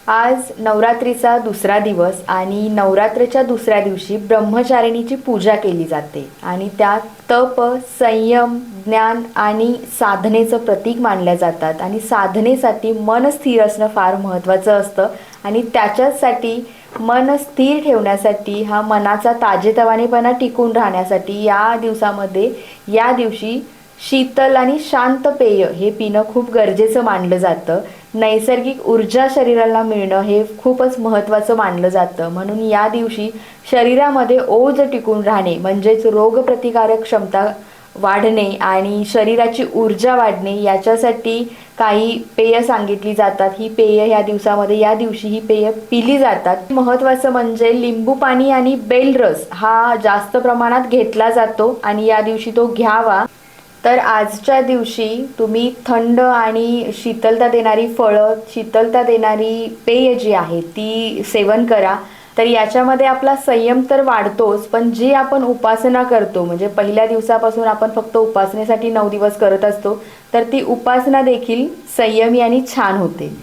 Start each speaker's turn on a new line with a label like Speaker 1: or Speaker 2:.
Speaker 1: आज नवरात्रीचा दुसरा दिवस आणि नवरात्रीच्या दुसऱ्या दिवशी ब्रह्मचारिणीची पूजा केली जाते आणि त्यात तप, संयम, ज्ञान आणि साधनेचं प्रतीक मानल्या जातात आणि साधनेसाठी मन स्थिर असणं फार महत्त्वाचं असतं आणि त्याच्यासाठी मन स्थिर ठेवण्यासाठी हा मनाचा ताजेतवानेपणा टिकून राहण्यासाठी या दिवशी शीतल आणि शांत पेय हे पिणं खूप गरजेचं मानलं जातं. नैसर्गिक ऊर्जा शरीराला मिळणं हे खूपच महत्त्वाचं मानलं जातं. म्हणून या दिवशी शरीरामध्ये ओज टिकून राहणे म्हणजेच रोगप्रतिकारक क्षमता वाढणे आणि शरीराची ऊर्जा वाढणे याच्यासाठी काही पेय सांगितली जातात. ही पेय या दिवशी ही पेय पिली जातात. महत्त्वाचं म्हणजे लिंबू पाणी आणि बेलरस हा जास्त प्रमाणात घेतला जातो आणि या दिवशी तो घ्यावा. तर आजच्या दिवशी तुम्ही थंड आणि शीतलता देणारी फळं, शीतलता देणारी पेय जी आहे ती सेवन करा. तर याच्यामध्ये आपला संयम तर वाढतोच, पण जी आपण उपासना करतो म्हणजे पहिल्या दिवसापासून आपण फक्त उपासनेसाठी 9 दिवस करत असतो, तर ती उपासना देखील संयमी आणि छान होते.